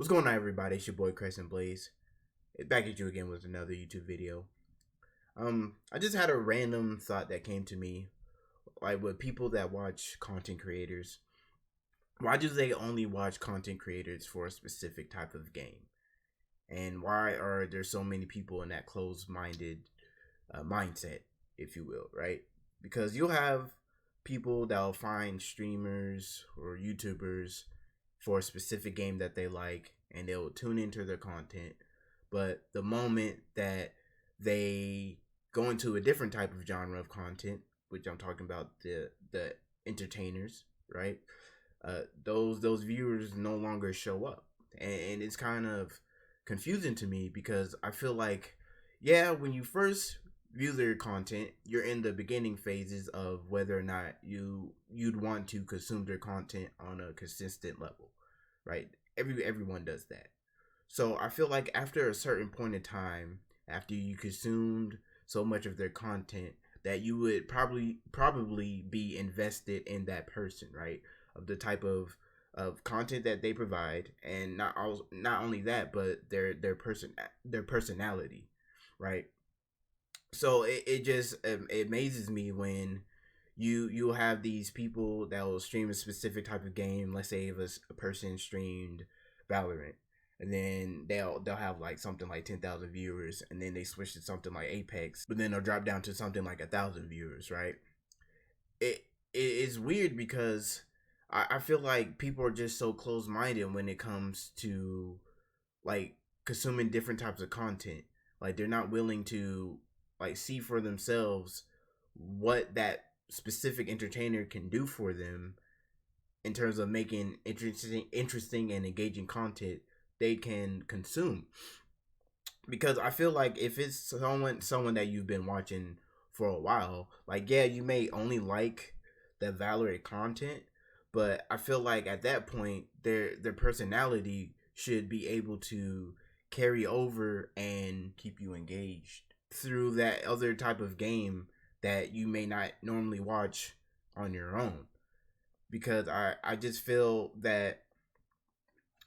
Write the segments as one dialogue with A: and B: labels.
A: What's going on, everybody? It's your boy Crescent Blaze. Back at you again with another YouTube video. I just had a random thought that came to me, like with people that watch content creators. Why do they only watch content creators for a specific type of game? And why are there so many people in that closed-minded mindset, if you will, right? Because you'll have people that'll find streamers or YouTubers for a specific game that they like, and they'll tune into their content. But the moment that they go into a different type of genre of content, which I'm talking about the entertainers, right? Those viewers no longer show up, and it's kind of confusing to me because I feel like, yeah, when you first view their content, you're in the beginning phases of whether or not you'd want to consume their content on a consistent level, right? Everyone does that. So I feel like after a certain point in time, after you consumed so much of their content, that you would probably be invested in that person, right? Of the type of content that they provide, and not only that, but their personality, right? So it just it amazes me when you'll have these people that will stream a specific type of game. Let's say if a person streamed Valorant, and then they'll have like something like 10,000 viewers, and then they switch to something like Apex, but then they'll drop down to something like 1,000 viewers, right? It is weird because I feel like people are just so close minded when it comes to like consuming different types of content. Like they're not willing to like see for themselves what that specific entertainer can do for them in terms of making interesting and engaging content they can consume. Because I feel like if it's someone that you've been watching for a while, like, yeah, you may only like the Valorant content, but I feel like at that point their personality should be able to carry over and keep you engaged through that other type of game that you may not normally watch on your own. Because I just feel that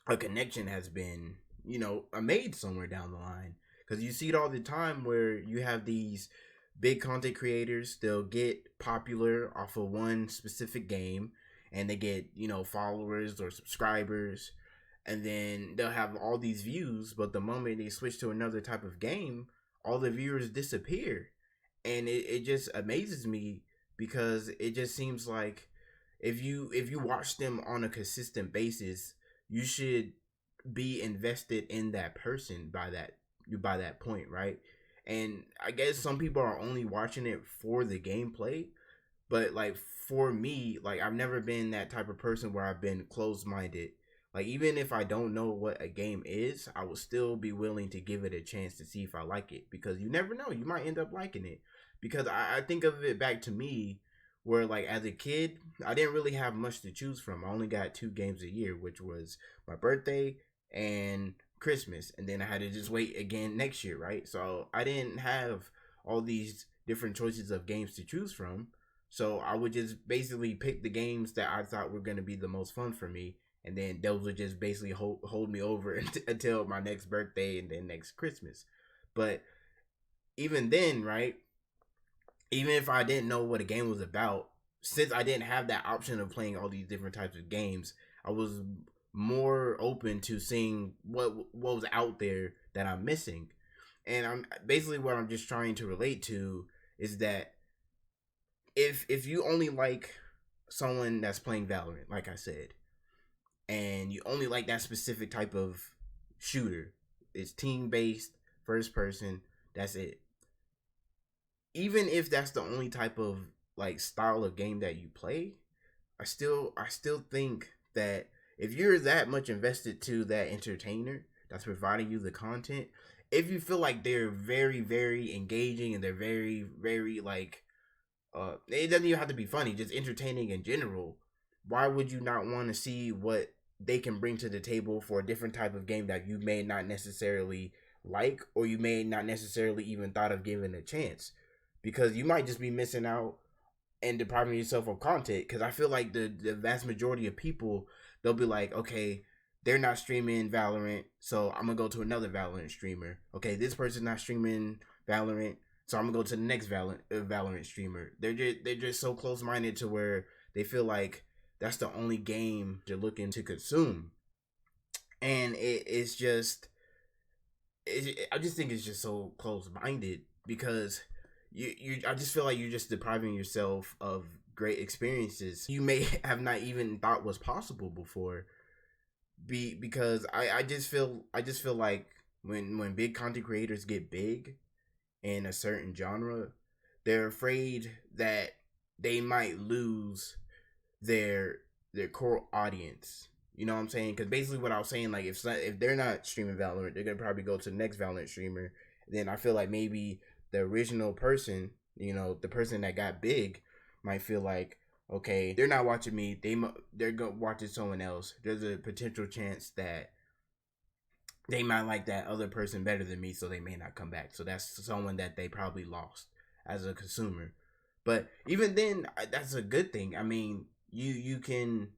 A: a connection has been, made somewhere down the line. Because you see it all the time where you have these big content creators, they'll get popular off of one specific game, and they get, followers or subscribers, and then they'll have all these views, but the moment they switch to another type of game, all the viewers disappear. And it just amazes me because it just seems like if you watch them on a consistent basis, you should be invested in that person by that point, right? And I guess some people are only watching it for the gameplay, but like for me, like I've never been that type of person where I've been closed minded. Like even if I don't know what a game is, I would still be willing to give it a chance to see if I like it, because you never know, you might end up liking it. Because I think of it back to me where like as a kid, I didn't really have much to choose from. I only got two games a year, which was my birthday and Christmas, and then I had to just wait again next year, right? So I didn't have all these different choices of games to choose from. So I would just basically pick the games that I thought were going to be the most fun for me, and then those would just basically hold me over until my next birthday and then next Christmas. But even then, right? Even if I didn't know what a game was about, since I didn't have that option of playing all these different types of games, I was more open to seeing what was out there that I'm missing. And I'm basically what I'm just trying to relate to is that if you only like someone that's playing Valorant, like I said, and you only like that specific type of shooter, it's team based, first person, that's it. Even if that's the only type of like style of game that you play, I still think that if you're that much invested to that entertainer that's providing you the content, if you feel like they're very very engaging and they're very very like it doesn't even have to be funny, just entertaining in general, why would you not want to see what they can bring to the table for a different type of game that you may not necessarily like, or you may not necessarily even thought of giving a chance? Because you might just be missing out and depriving yourself of content. Because I feel like the vast majority of people, they'll be like, okay, they're not streaming Valorant, so I'm gonna go to another Valorant streamer. Okay, this person's not streaming Valorant, so I'm gonna go to the next Valorant streamer. They're just so close minded to where they feel like that's the only game they're looking to consume, and it's just I just think it's just so close minded because you I just feel like you're just depriving yourself of great experiences you may have not even thought was possible before. Because I just feel like when big content creators get big in a certain genre, they're afraid that they might lose their core audience. You know what I'm saying? Because basically, what I was saying, like if they're not streaming Valorant, they're gonna probably go to the next Valorant streamer. Then I feel like maybe the original person, the person that got big, might feel like, okay, they're not watching me. They're going watching someone else. There's a potential chance that they might like that other person better than me, so they may not come back. So that's someone that they probably lost as a consumer. But even then, that's a good thing. I mean, you can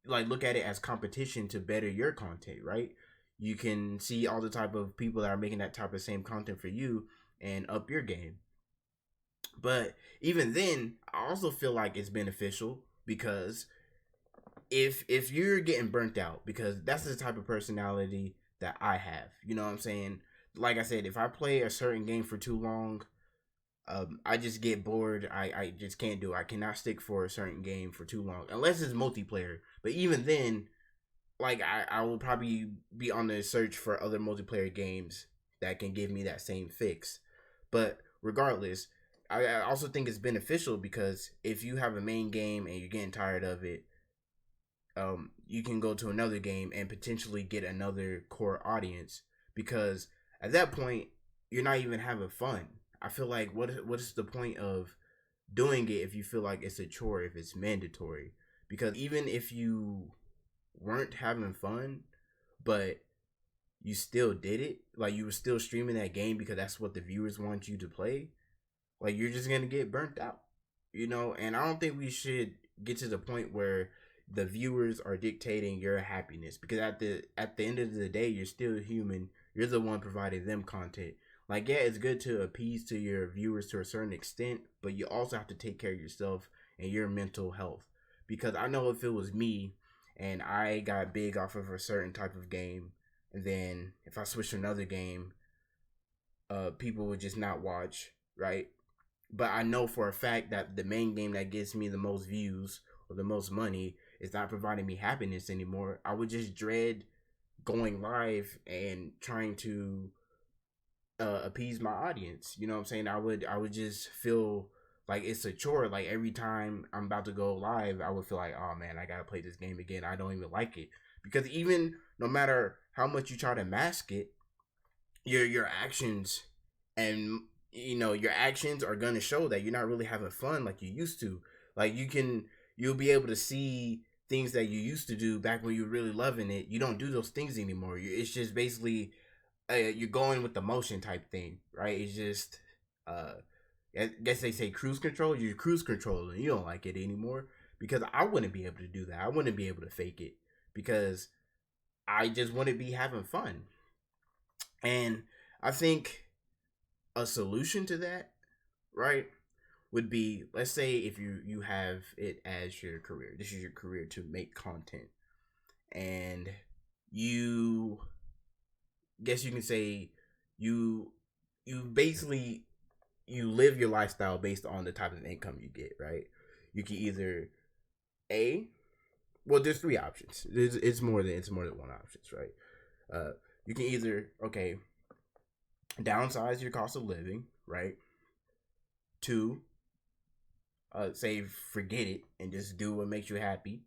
A: like look at it as competition to better your content, right? You can see all the type of people that are making that type of same content for you and up your game. But even then, I also feel like it's beneficial because if you're getting burnt out, because that's the type of personality that I have, you know what I'm saying? Like I said, if I play a certain game for too long, I just get bored. I just can't do it. I cannot stick for a certain game for too long unless it's multiplayer. But even then, like I will probably be on the search for other multiplayer games that can give me that same fix. But regardless, I also think it's beneficial because if you have a main game and you're getting tired of it, you can go to another game and potentially get another core audience because at that point you're not even having fun. I feel like what is the point of doing it if you feel like it's a chore, if it's mandatory? Because even if you weren't having fun, but you still did it, like you were still streaming that game because that's what the viewers want you to play, like you're just gonna get burnt out, And I don't think we should get to the point where the viewers are dictating your happiness because at the end of the day, you're still human. You're the one providing them content. Like, yeah, it's good to appease to your viewers to a certain extent, but you also have to take care of yourself and your mental health. Because I know if it was me and I got big off of a certain type of game, and then if I switch to another game, people would just not watch, right? But I know for a fact that the main game that gets me the most views or the most money is not providing me happiness anymore. I would just dread going live and trying to appease my audience. You know what I'm saying? I would just feel like it's a chore. Like every time I'm about to go live, I would feel like, oh man, I gotta play this game again. I don't even like it because even no matter how much you try to mask it, your actions and your actions are gonna show that you're not really having fun like you used to. Like you'll be able to see things that you used to do back when you were really loving it. You don't do those things anymore. It's just basically you're going with the motion type thing, right? It's just I guess they say cruise control. You're cruise controlling. You don't like it anymore because I wouldn't be able to do that. I wouldn't be able to fake it because I just wouldn't be having fun. And I think a solution to that, right, would be, let's say if you have it as your career. This is your career to make content, and you guess you can say you basically you live your lifestyle based on the type of income you get, right? You can either a well, there's three options. It's more than one options, right? You can either downsize your cost of living, right? Two, say forget it and just do what makes you happy,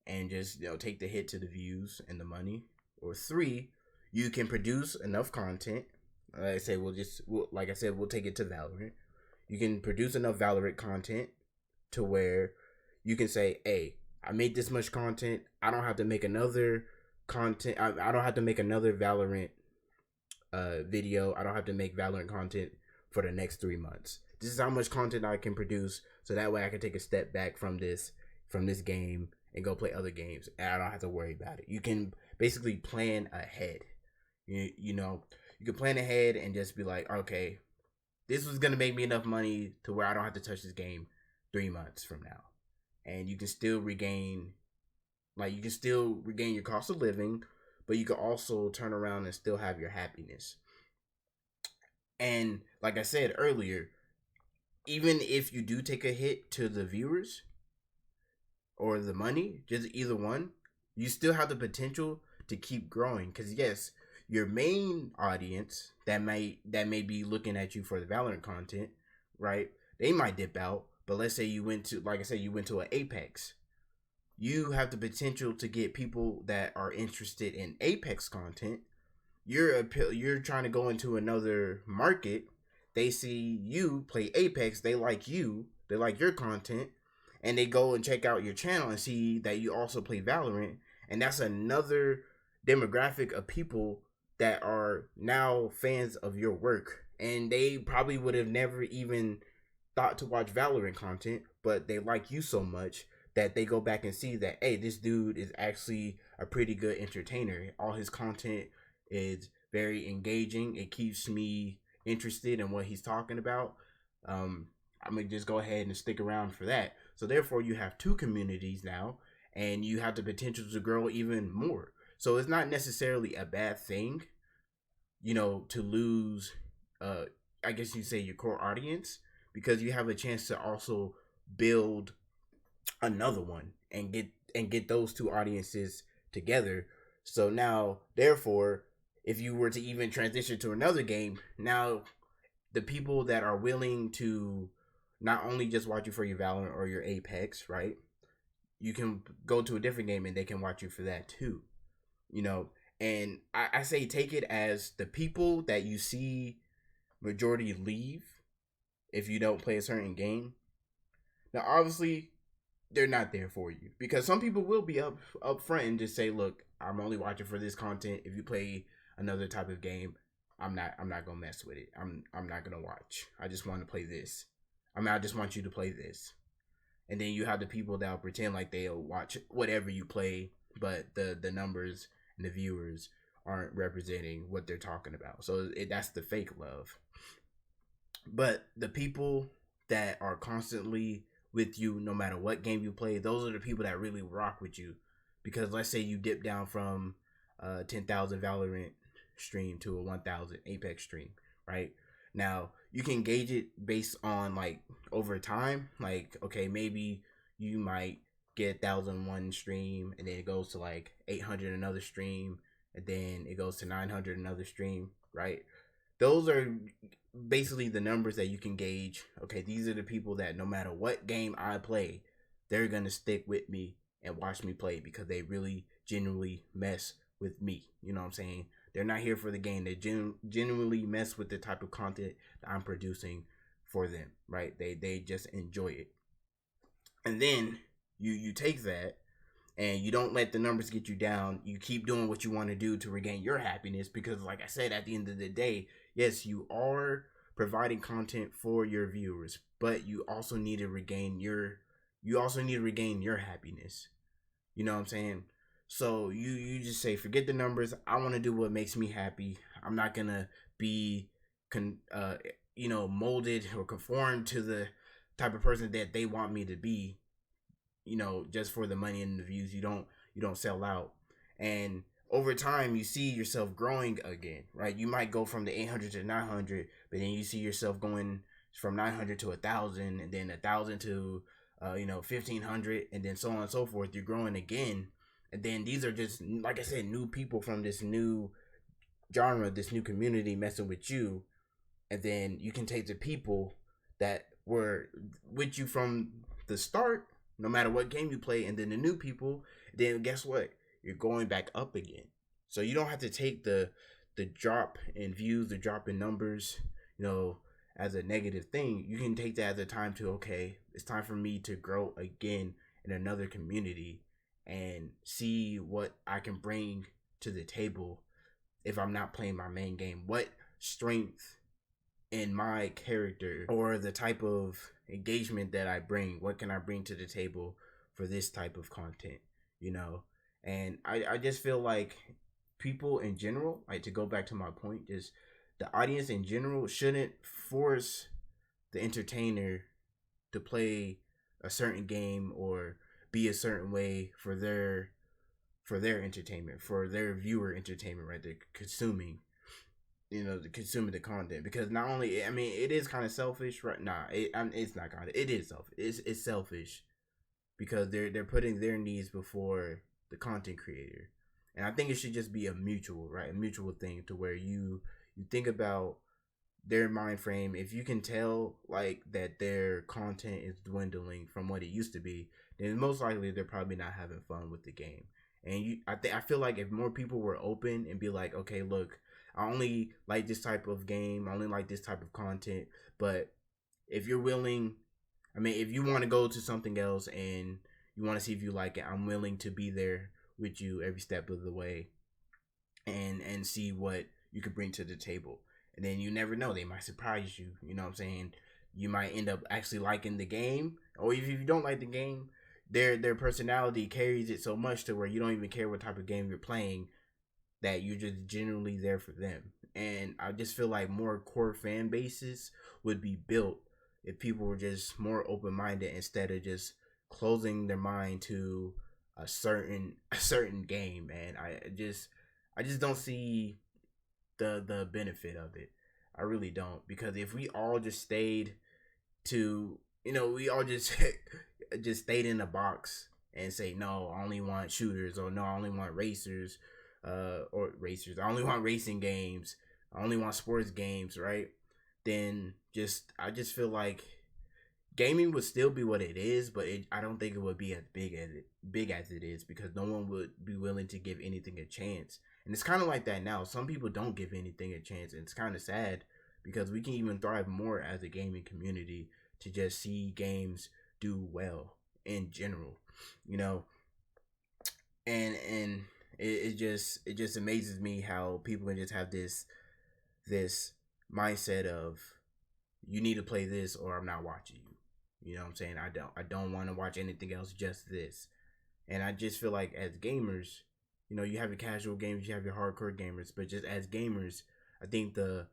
A: and just take the hit to the views and the money. Or three, you can produce enough content. Like I say, like I said, we'll take it to Valorant. You can produce enough Valorant content to where you can say, "Hey, I made this much content. I don't have to make another content. I don't have to make another Valorant video. I don't have to make Valorant content for the next 3 months. This is how much content I can produce, so that way I can take a step back from this game and go play other games, and I don't have to worry about it. You can basically plan ahead. You know, you can plan ahead and just be like, okay, this was gonna make me enough money to where I don't have to touch this game 3 months from now, and you can still regain, your cost of living, but you can also turn around and still have your happiness. And like I said earlier, even if you do take a hit to the viewers or the money, just either one, you still have the potential to keep growing. Because yes, your main audience that may be looking at you for the Valorant content, right? They might dip out, but let's say you went to, like I said, you went to an Apex. You have the potential to get people that are interested in Apex content. You're trying to go into another market. They see you play Apex, they like you, they like your content, and they go and check out your channel and see that you also play Valorant, and that's another demographic of people that are now fans of your work, and they probably would have never even thought to watch Valorant content, but they like you so much that they go back and see that, hey, this dude is actually a pretty good entertainer. All his content is very engaging. It keeps me interested in what he's talking about. I'm gonna just go ahead and stick around for that. So therefore, you have two communities now, and you have the potential to grow even more. So it's not necessarily a bad thing, to lose, I guess you say, your core audience, because you have a chance to also build another one and get those two audiences together. So now, therefore, if you were to even transition to another game, now the people that are willing to not only just watch you for your Valorant or your Apex, right? You can go to a different game and they can watch you for that too. And I say take it as the people that you see majority leave if you don't play a certain game. Now, obviously, they're not there for you, because some people will be up front and just say, look, I'm only watching for this content. If you play another type of game, I'm not gonna mess with it. I'm not gonna watch. I just want to play this. I just want you to play this. And then you have the people that'll pretend like they'll watch whatever you play, but the numbers and the viewers aren't representing what they're talking about. So that's the fake love. But the people that are constantly with you, no matter what game you play, those are the people that really rock with you. Because let's say you dip down from 10,000 Valorant stream to a 1,000 Apex stream, right? Now, you can gauge it based on, like, over time. Like, okay, maybe you might get 1,001 stream, and then it goes to like 800 another stream, and then it goes to 900 another stream, right? Those are basically the numbers that you can gauge. Okay, these are the people that no matter what game I play, they're gonna stick with me and watch me play because they really genuinely mess with me. You know what I'm saying? They're not here for the game. They genuinely mess with the type of content that I'm producing for them, right? They just enjoy it. And then you take that and you don't let the numbers get you down. You keep doing what you want to do to regain your happiness, because like I said, at the end of the day, yes, you are providing content for your viewers, but you also need to regain your happiness. You know what I'm saying? So you just say, forget the numbers. I want to do what makes me happy. I'm not gonna be molded or conformed to the type of person that they want me to be, just for the money and the views. You don't sell out. And over time, you see yourself growing again, right? You might go from the 800 to 900, but then you see yourself going from 900 to 1,000, and then 1,000 to 1,500, and then so on and so forth. You're growing again. And then these are just, like I said, new people from this new genre, this new community messing with you. And then you can take the people that were with you from the start, no matter what game you play, and then the new people. Then guess what? You're going back up again. So you don't have to take the drop in views, the drop in numbers, as a negative thing. You can take that as a time to, okay, it's time for me to grow again in another community and see what I can bring to the table if I'm not playing my main game. What strength in my character or the type of engagement that I bring, what can I bring to the table for this type of content? you know. And I just feel like people in general, like to go back to my point, just the audience in general shouldn't force the entertainer to play a certain game or be a certain way for their entertainment, for their viewer entertainment, right? They're consuming, the consuming the content, because not only, I mean, it is kind of selfish, right? It's not kind of, it is selfish. It's selfish because they're putting their needs before the content creator, and I think it should just be a mutual, right? A mutual thing to where you think about their mind frame. If you can tell like that their content is dwindling from what it used to be, then most likely they're probably not having fun with the game. And I feel like if more people were open and be like, okay, look, I only like this type of game, I only like this type of content, but if you're willing, I mean, if you want to go to something else and you want to see if you like it, I'm willing to be there with you every step of the way, and see what you could bring to the table. And then you never know, they might surprise you. You know what I'm saying? You might end up actually liking the game, or if you don't like the game, their personality carries it so much to where you don't even care what type of game you're playing, that you're just generally there for them. And I just feel like more core fan bases would be built if people were just more open minded instead of just closing their mind to a certain game. Man, I just don't see the benefit of it. I really don't, because if we all just stayed to, we all just just stayed in a box and say, no, I only want shooters, or no, I only want racers, or racers, I only want racing games, I only want sports games, right? Then I just feel like gaming would still be what it is, but I don't think it would be as big as it is, because no one would be willing to give anything a chance. And it's kind of like that now. Some people don't give anything a chance, and it's kind of sad, because we can even thrive more as a gaming community to just see games do well in general, you know. And it just amazes me how people can just have this mindset of, you need to play this or I'm not watching you. You know what I'm saying? I don't want to watch anything else, just this. And I just feel like as gamers, you have your casual gamers, you have your hardcore gamers, but just as gamers, I think the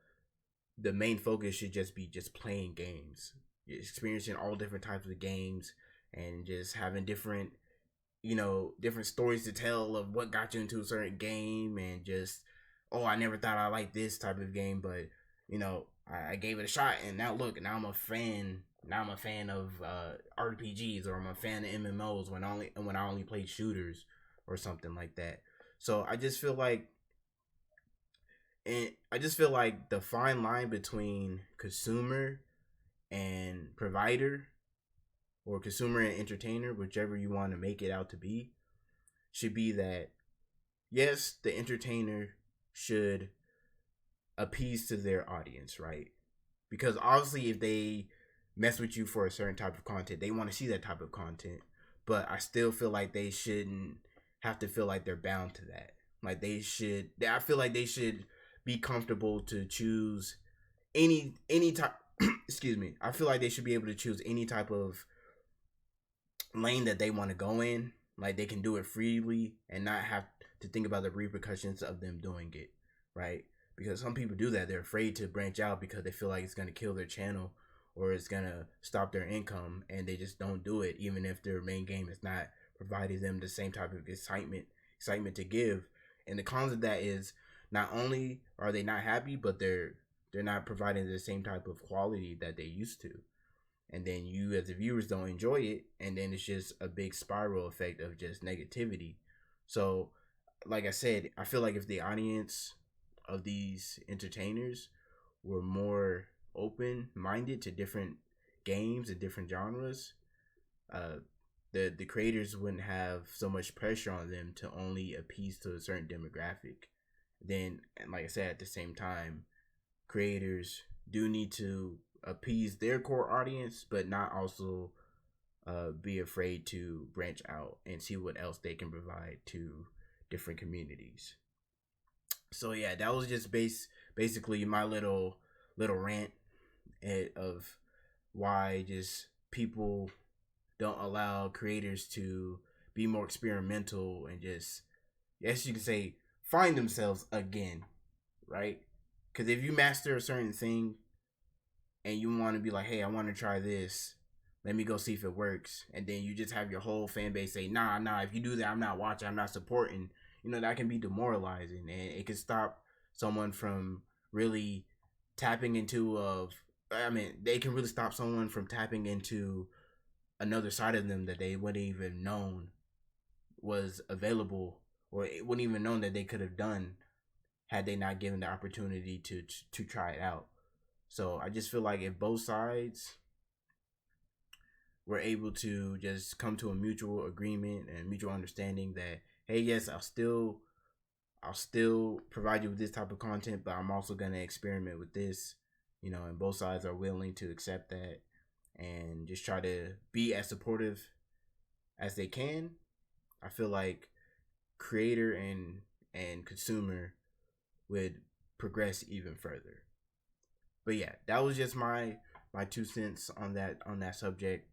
A: main focus should just be just playing games, experiencing all different types of games, and just having different stories to tell of what got you into a certain game, and just, oh, I never thought I liked this type of game, but I gave it a shot, and now look, now I'm a fan. Now I'm a fan of RPGs, or I'm a fan of MMOs when I only played shooters or something like that. So I just feel like the fine line between consumer and provider, or consumer and entertainer, whichever you want to make it out to be, should be that, yes, the entertainer should appease to their audience, right? Because obviously, if they mess with you for a certain type of content, they want to see that type of content. But I still feel like they shouldn't have to feel like they're bound to that. Like I feel like they should be comfortable to choose any type. Excuse me. I feel like they should be able to choose any type of lane that they want to go in. Like, they can do it freely and not have to think about the repercussions of them doing it, right? Because some people do that. They're afraid to branch out because they feel like it's going to kill their channel, or it's going to stop their income, and they just don't do it, even if their main game is not providing them the same type of excitement to give. And the cons of that is, not only are they not happy, but they're not providing the same type of quality that they used to. And then you as the viewers don't enjoy it, and then it's just a big spiral effect of just negativity. So, like I said, I feel like if the audience of these entertainers were more open minded to different games and different genres, uh, the creators wouldn't have so much pressure on them to only appease to a certain demographic. Then, and like I said, at the same time, creators do need to appease their core audience, but not also be afraid to branch out and see what else they can provide to different communities. So yeah, that was just basically my little rant of why just people don't allow creators to be more experimental and just, yes, you can say, find themselves again, right? Because if you master a certain thing and you want to be like, hey, I want to try this, let me go see if it works, and then you just have your whole fan base say, nah, if you do that, I'm not watching, I'm not supporting, that can be demoralizing, and it can stop someone from really tapping into they can really stop someone from tapping into another side of them that they wouldn't even known was available, or it wouldn't even known that they could have done had they not given the opportunity to try it out. So I just feel like if both sides were able to just come to a mutual agreement and mutual understanding that, hey, yes, I'll still provide you with this type of content, but I'm also gonna experiment with this, and both sides are willing to accept that and just try to be as supportive as they can, I feel like creator and consumer would progress even further. But yeah, that was just my 2 cents on that subject.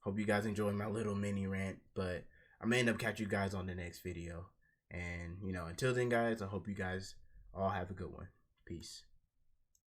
A: Hope you guys enjoyed my little mini rant, but I may end up catch you guys on the next video. And until then, guys, I hope you guys all have a good one. Peace.